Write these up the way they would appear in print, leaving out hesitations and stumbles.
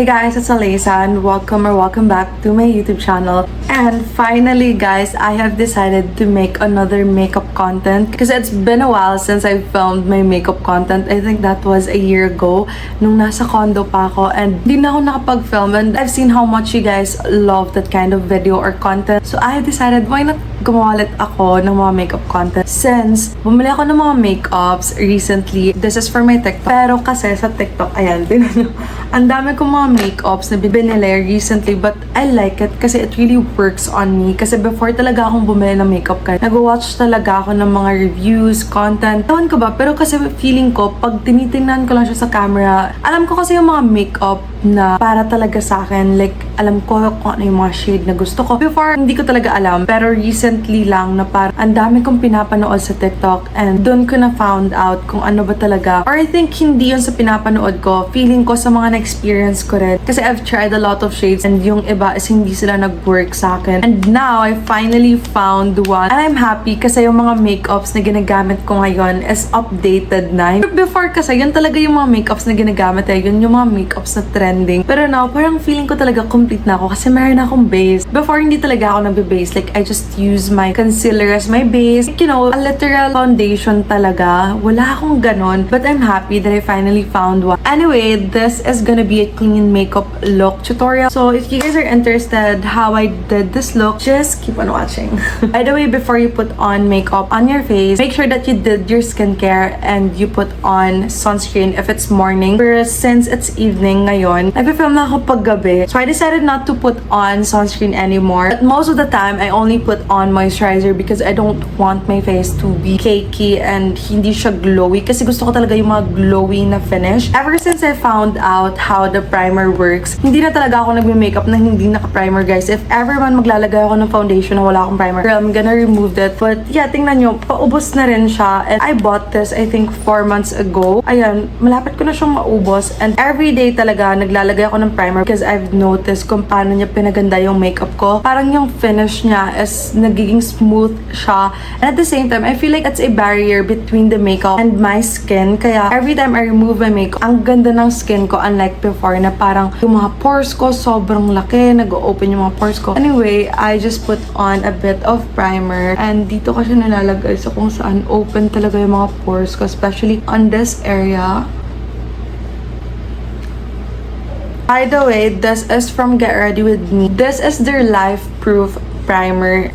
Hey guys, it's Alyssa and welcome back to my YouTube channel. And finally guys, I have decided to make another makeup content because it's been a while since I filmed my makeup content. I think that was a year ago nung nasa condo pa ako and di na ako nakapag-film, and I've seen how much you guys love that kind of video or content. So I decided why not gumawa ulit ako ng mga makeup content since bumili ako ng mga makeups recently. This is for my TikTok. Pero kasi sa TikTok, ayan, tinan nyo, ang dami kong mga makeups na binili recently, but I like it kasi it really works on me. Kasi before talaga akong bumili ng makeup kit, nag-watch talaga ako ng mga reviews, content. Ewan ko ba, pero kasi feeling ko, pag tinitingnan ko lang siya sa camera, alam ko kasi yung mga makeup na para talaga sa akin. Like, alam ko kung ano yung mga shade na gusto ko. Before, hindi ko talaga alam. Pero recently lang na parang ang dami kong pinapanood sa TikTok and doon ko na found out kung ano ba talaga. Or I think hindi yun sa pinapanood ko. Feeling ko sa mga na-experience ko rin. Kasi I've tried a lot of shades and yung iba is hindi sila nag-work sa akin. And now, I finally found one. And I'm happy kasi yung mga makeups na ginagamit ko ngayon is updated na. Before kasi, yun talaga yung mga makeups na ginagamit eh. Yun yung mga makeups na trending. Pero now, parang feeling ko talaga complete na ako kasi meron na akong base. Before, hindi talaga ako nagbe-base. Like, I just use my concealer as my base. Like, you know, a literal foundation talaga. Wala akong ganon. But I'm happy that I finally found one. Anyway, this is gonna be a clean makeup look tutorial. So, if you guys are interested how I did this look, just keep on watching. By the way, before you put on makeup on your face, make sure that you did your skincare and you put on sunscreen if it's morning. Pero since it's evening ngayon, nag-film na ako pag gabi. So, I decided not to put on sunscreen anymore. But most of the time, I only put on moisturizer because I don't want my face to be cakey and hindi siya glowy. Kasi gusto ko talaga yung mga glowy na finish. Ever since I found out how the primer works, hindi na talaga ako nagme-makeup na hindi naka-primer, guys. If ever man maglalagay ako ng foundation na wala akong primer, girl, I'm gonna remove that. But yeah, tingnan nyo, paubos na rin siya. And I bought this, I think, 4 months ago. Ayan, malapit ko na siyang maubos. And everyday talaga, naglalagay ako ng primer because I've noticed kung paano niya pinaganda yung makeup ko. Parang yung finish niya is nagiging smooth siya. And at the same time, I feel like it's a barrier between the makeup and my skin. Kaya every time I remove my makeup, ang ganda ng skin ko, unlike before na parang yung mga pores ko sobrang laki, nag-open yung mga pores ko. Anyway, I just put on a bit of primer and dito ko siya nilalagay sa kung saan open talaga yung mga pores ko, especially on this area. By the way, this is from Get Ready With Me. This is their Life Proof Primer.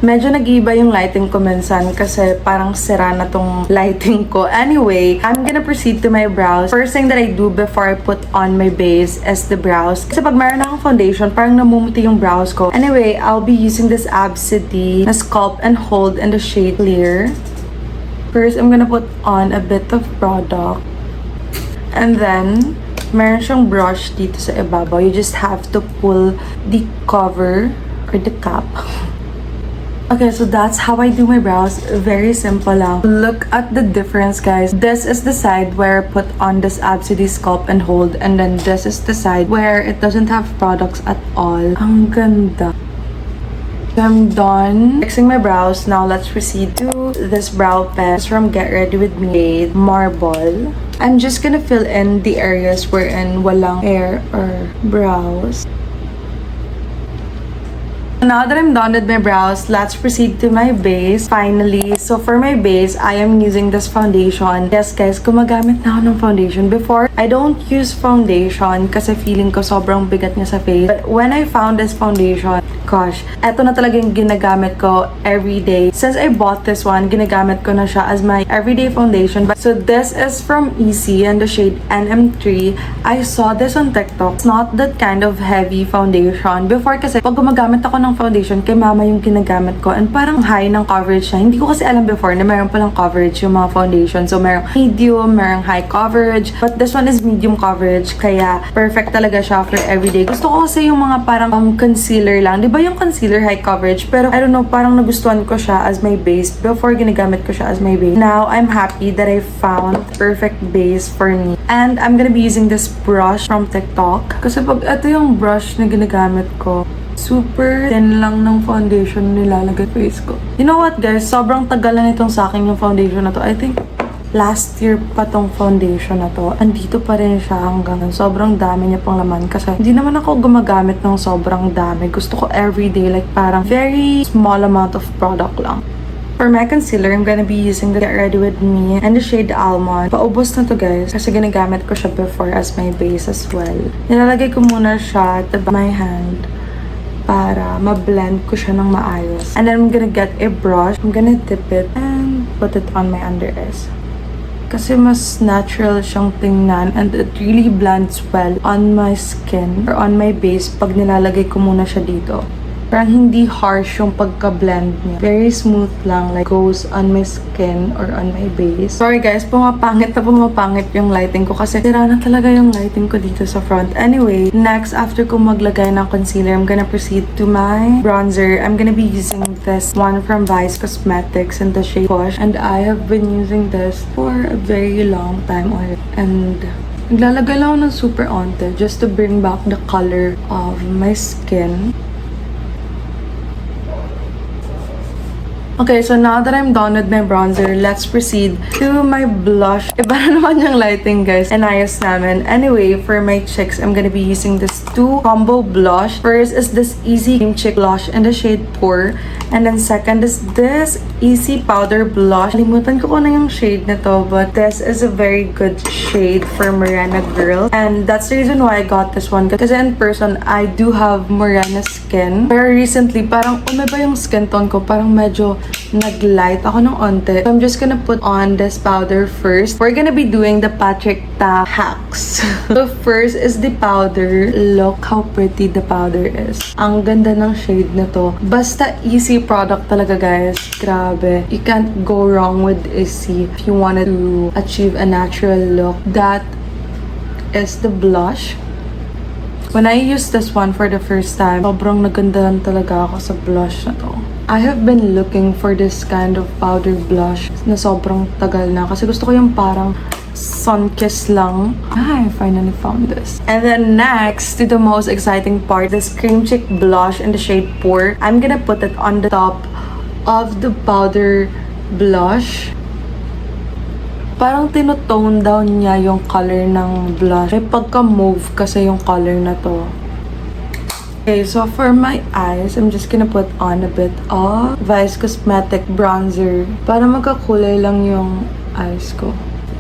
Medyo nag-iba yung lighting ko minsan kasi parang sira na tong lighting ko. Anyway, I'm gonna proceed to my brows. First thing that I do before I put on my base is the brows. Kasi pag mayroon akong foundation, parang namumuti yung brows ko. Anyway, I'll be using this absidy na Sculpt and Hold in the shade Clear. First, I'm gonna put on a bit of product. And then, meron siyang brush dito sa ibabaw. You just have to pull the cover or the cap. Okay, so that's how I do my brows. Very simple lang. Look at the difference, guys. This is the side where I put on this absidy Sculpt and Hold, and then this is the side where it doesn't have products at all. Ang ganda. I'm done fixing my brows. Now let's proceed to this brow pen. It's from Get Ready With Me, Marble. I'm just gonna fill in the areas wherein walang hair or brows. Now that I'm done with my brows, let's proceed to my base. Finally, so for my base, I am using this foundation. Yes guys, gumagamit na ako ng foundation. Before, I don't use foundation kasi feeling ko sobrang bigat niya sa face. But when I found this foundation, gosh, eto na talaga yung ginagamit ko everyday. Since I bought this one, ginagamit ko na siya as my everyday foundation. So this is from Issy and the shade NM3. I saw this on TikTok. It's not that kind of heavy foundation. Before kasi, pag gumagamit ako ng foundation, kay mama yung ginagamit ko. And parang high ng coverage niya. Hindi ko kasi alam before na mayroon palang coverage yung mga foundation. So, mayroong medium, mayroong high coverage. But this one is medium coverage. Kaya, perfect talaga siya for everyday. Gusto ko kasi yung mga parang concealer lang. Di ba yung concealer high coverage? Pero, I don't know, parang nagustuhan ko siya as my base. Before, ginagamit ko siya as my base. Now, I'm happy that I found perfect base for me. And, I'm gonna be using this brush from TikTok. Kasi pag ito yung brush na ginagamit ko, super thin lang ng foundation nilalagay face ko. You know what guys? Sobrang tagal na nitong sa akin yung foundation na to. I think last year pa tong foundation na to. Andito pa rin siya hanggang sobrang dami niya pang laman kasi hindi naman ako gumagamit ng sobrang dami. Gusto ko everyday, like parang very small amount of product lang. For my concealer, I'm gonna be using the Get Ready With Me and the shade Almond. Paubos na to guys kasi ginagamit ko siya before as my base as well. Nilalagay ko muna siya at my hand para ma-blend ko siya ng maayos. And then I'm gonna get a brush. I'm gonna dip it and put it on my under eyes. Kasi mas natural siyang tingnan and it really blends well on my skin or on my base pag nilalagay ko muna siya dito. Parang hindi harsh yung pagka-blend niya. Very smooth lang, like goes on my skin or on my base. Sorry guys, pumapangit yung lighting ko kasi sira na talaga yung lighting ko dito sa front. Anyway, next, after ko maglagay ng concealer, I'm gonna proceed to my bronzer. I'm gonna be using this one from Vice Cosmetics in the shade Push. And I have been using this for a very long time already. And naglalagay lang ako ng super onte just to bring back the color of my skin. Okay, so now that I'm done with my bronzer, let's proceed to my blush. Iba na naman yung lighting, guys. Inayos namin. Anyway, for my cheeks, I'm gonna be using this two combo blush. First is this Easy Cream Cheek Blush in the shade Pour. And then second is this Issy Powder Blush. Limutan ko na yung shade na to, but this is a very good shade for Morena girl. And that's the reason why I got this one. Kasi in person, I do have Morena skin. Pero recently, parang umiba yung skin tone ko. Parang medyo nag-light ako ng onte. So I'm just gonna put on this powder first. We're gonna be doing the Patrick Ta hacks. So first is the powder. Look how pretty the powder is. Ang ganda ng shade na to. Basta easy product talaga, guys. Grabe. You can't go wrong with issy if you wanted to achieve a natural look. That is the blush. When I used this one for the first time, sobrang nagandahan talaga ako sa blush na to. I have been looking for this kind of powder blush na sobrang tagal na kasi gusto ko yung parang sun-kiss lang. I finally found this. And then next, to the most exciting part, this cream cheek blush in the shade Pour. I'm gonna put it on the top of the powder blush. Parang tinotone down niya yung color ng blush. May pagka-mauve kasi yung color na to. Okay, so for my eyes, I'm just gonna put on a bit of Vice Cosmetic bronzer para magkakulay lang yung eyes ko.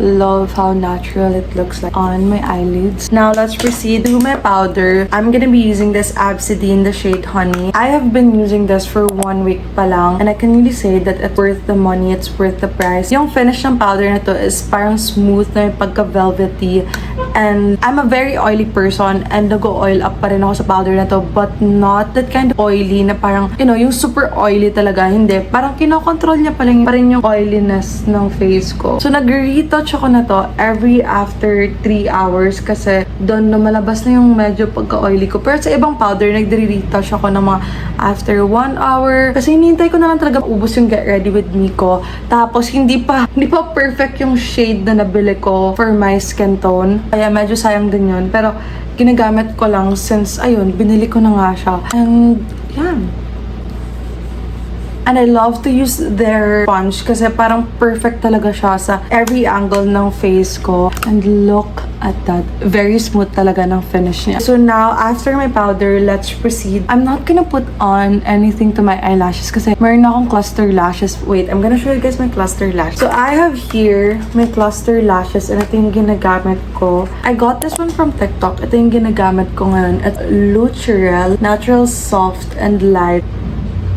Love how natural it looks like on my eyelids. Now let's proceed to my powder. I'm gonna be using this Absidy in the shade Honey. I have been using this for 1 week pa lang and I can really say that it's worth the money, it's worth the price. Yung finish ng powder na to is parang smooth na yung pagka-velvety. And I'm a very oily person and nag-oil up pa rin ako sa powder na to, but not that kind of oily na parang, you know, yung super oily talaga. Hindi. Parang kinokontrol niya pa rin yung oiliness ng face ko. So nag-retouch ako na to every after 3 hours kasi doon lumalabas na yung medyo pagka-oily ko. Pero sa ibang powder, nagre-retouch ako ng mga after 1 hour. Kasi hinihintay ko na lang talaga ubos yung Get Ready With Me ko. Tapos hindi pa perfect yung shade na nabili ko for my skin tone. Kaya medyo sayang din yun. Pero ginagamit ko lang since, ayun, binili ko na nga siya. And, yan. And I love to use their sponge kasi parang perfect talaga siya sa every angle ng face ko. And look at that. Very smooth talaga ng finish niya. So now, after my powder, let's proceed. I'm not gonna put on anything to my eyelashes kasi meron akong cluster lashes. Wait, I'm gonna show you guys my cluster lashes. So I have here my cluster lashes and ito yung ginagamit ko. I got this one from TikTok. Ito yung ginagamit ko ngayon. It's Luturel Natural Soft and Light.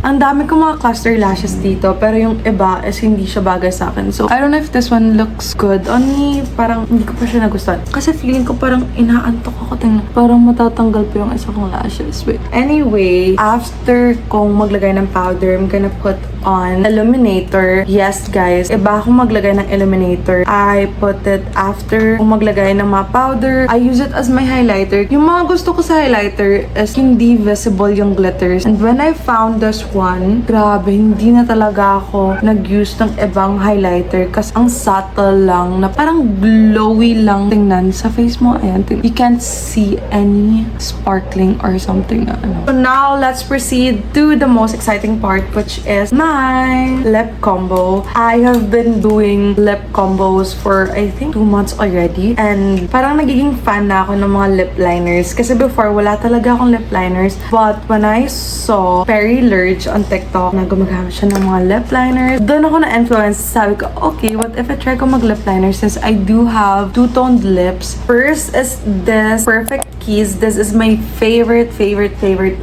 Ang dami kong mga cluster lashes dito, pero yung iba is hindi siya bagay sa akin. So, I don't know if this one looks good on me. Parang hindi ko pa siya nagustuhan. Kasi feeling ko parang inaantok ako. Tingnan. Parang matatanggal pa yung isa kong lashes. Wait. Anyway, after kong maglagay ng powder, I'm gonna put on illuminator. Yes, guys. Iba akong maglagay ng illuminator. I put it after kong maglagay ng mga powder. I use it as my highlighter. Yung mga gusto ko sa highlighter is hindi visible yung glitters. And when I found this one, grabe, hindi na talaga ako nag-use ng ibang highlighter kasi ang subtle lang na parang glowy lang tingnan sa face mo. Ayan, you can't see any sparkling or something na ano. So now, let's proceed to the most exciting part, which is my lip combo. I have been doing lip combos for I think 2 months already, and parang nagiging fan na ako ng mga lip liners kasi before wala talaga akong lip liners, but when I saw Perry Lurge on TikTok na gumagamit siya ng mga lip liners, doon ako na-influence. Sabi ko, okay, what if I try ko mag-lip liner since I do have two-toned lips. First is this Perfect Kiss. This is my favorite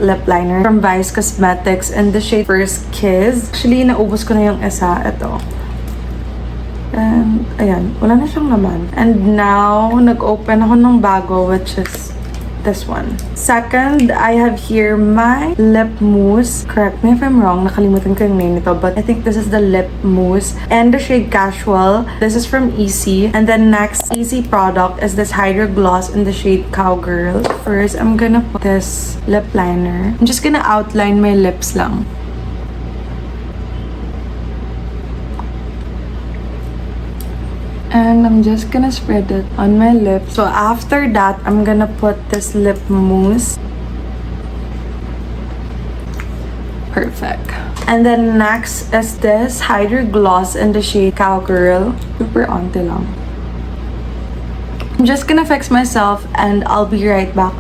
lip liner from Vice Cosmetics in the shade First Kiss. Actually, naubos ko na yung isa. Ito. And, ayan. Wala na siyang laman. And now, nag-open ako ng bago, which is this one. Second, I have here my lip mousse. Correct me if I'm wrong. Nakalimutan ko yung name nito. But I think this is the lip mousse. And the shade Casual. This is from Issy. And then next Issy product is this Hydro Gloss in the shade Cowgirl. First, I'm gonna put this lip liner. I'm just gonna outline my lips lang. And I'm just gonna spread it on my lips. So after that, I'm gonna put this lip mousse. Perfect. And then next is this Hydro Gloss in the shade Cowgirl. Super onte lang. I'm just gonna fix myself and I'll be right back.